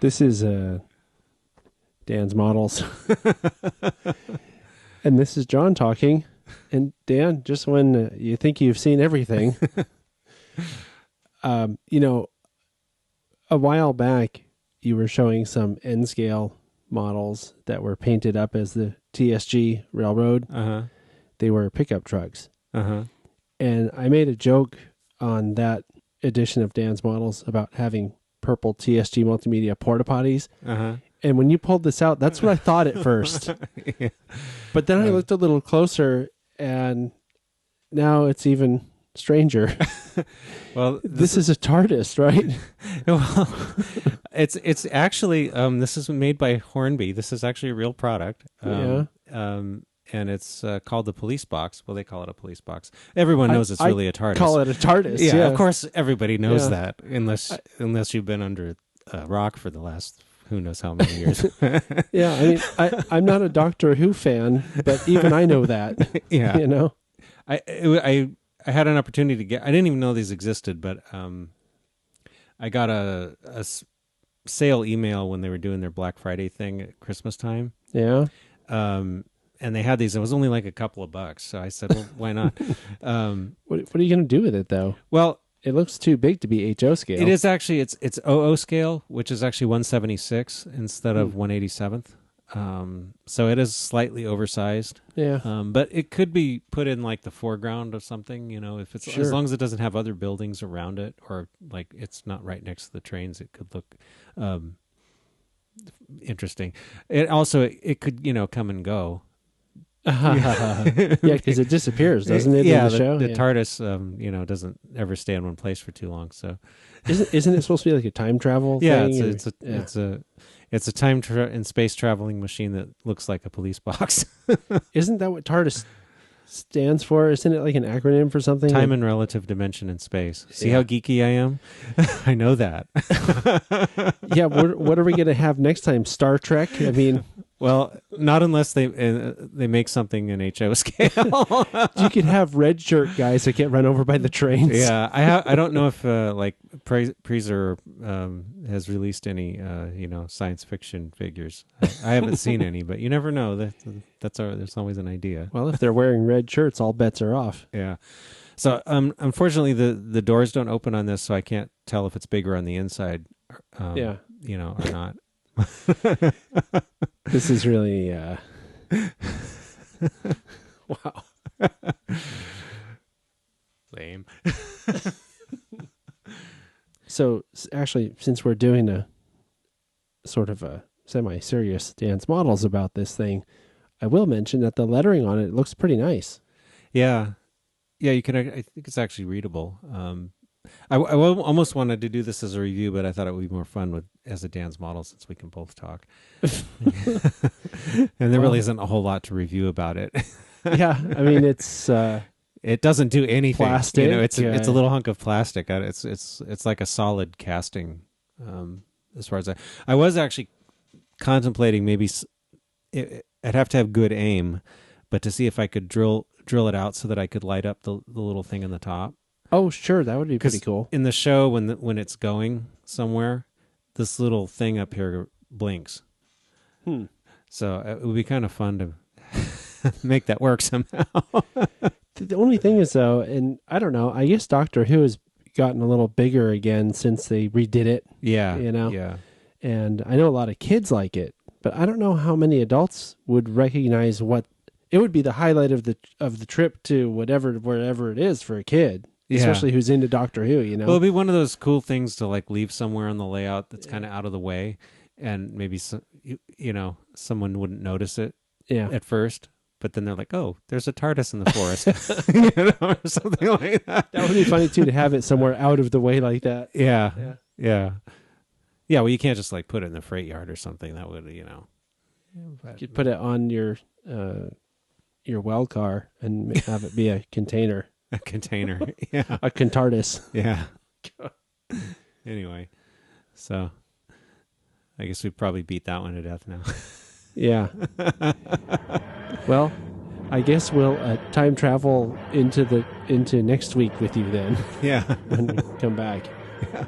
This is Dan's Models. And this is John talking. And Dan, just when you think you've seen everything, you know, a while back, you were showing some N-scale models that were painted up as the TSG Railroad. Uh-huh. They were pickup trucks. Uh-huh. And I made a joke on that edition of Dan's Models about having purple TSG Multimedia porta potties. Uh-huh. And when you pulled this out, that's what I thought at first. Yeah. But then I looked a little closer, and now it's even stranger. Well, this is a TARDIS, right? Well, it's actually this is made by Hornby. This is actually a real product. And it's called the police box. Well, they call it a police box. Everyone knows it's really a TARDIS. Call it a TARDIS. Yeah, Yeah, of course, everybody knows that, unless you've been under a rock for the last who knows how many years. Yeah, I mean, I'm not a Doctor Who fan, but even I know that. Yeah, you know, I had an opportunity to get. I didn't even know these existed, but I got a sale email when they were doing their Black Friday thing at Christmas time. Yeah. And they had these. It was only like a couple of bucks, so I said, "Well, why not?" What are you going to do with it, though? Well, it looks too big to be HO scale. it is actually. It's OO scale, which is actually 176 instead of 187th. So it is slightly oversized. Yeah. But it could be put in like the foreground of something. You know, if it's as long as it doesn't have other buildings around it, or like it's not right next to the trains, it could look interesting. It could come and go. Yeah, because it disappears, doesn't it? Yeah, in the show? The TARDIS, doesn't ever stay in one place for too long. So, isn't it supposed to be like a time travel yeah, thing? It's a time and space traveling machine that looks like a police box. Isn't that what TARDIS stands for? Isn't it like an acronym for something? Time and relative dimension in space. See how geeky I am? I know that. Yeah, what are we going to have next time? Star Trek? I mean... Well, not unless they make something in HO scale. You could have red shirt guys that get run over by the trains. Yeah, I don't know if Prezer has released any science fiction figures. I haven't seen any, but you never know. There's always an idea. Well, if they're wearing red shirts, all bets are off. Yeah. So unfortunately, the doors don't open on this, so I can't tell if it's bigger on the inside. Or not. This is really wow. Lame. So actually, since we're doing a sort of a semi-serious Dan's Models about this thing, I will mention that the lettering on it looks pretty nice. Yeah, you can. I think it's actually readable. I almost wanted to do this as a review, but I thought it would be more fun as a Dan's Model since we can both talk. And there really isn't a whole lot to review about it. Yeah, I mean it's it doesn't do anything. Plastic. It's a little hunk of plastic. It's like a solid casting. As far as I was actually contemplating maybe I'd have to have good aim, but to see if I could drill it out so that I could light up the little thing in the top. Oh, sure, that would be pretty cool. In the show, when it's going somewhere, this little thing up here blinks. So it would be kind of fun to make that work somehow. The only thing is, though, and I don't know, I guess Doctor Who has gotten a little bigger again since they redid it. Yeah, Yeah. And I know a lot of kids like it, but I don't know how many adults would recognize what it would be. The highlight of the trip to wherever it is for a kid. Especially who's into Doctor Who, Well, it'll be one of those cool things to like leave somewhere on the layout that's kind of out of the way, and maybe someone wouldn't notice it at first, but then they're like, "Oh, there's a TARDIS in the forest," or something like that. That would be funny too to have it somewhere out of the way like that. Yeah. Well, you can't just like put it in the freight yard or something. That would You could put it on your well car and have it be a container. A container, yeah. A TARDIS. Yeah. Anyway, so I guess we probably beat that one to death now. Yeah. Well, I guess we'll time travel into next week with you then. Yeah. When we come back. Yeah.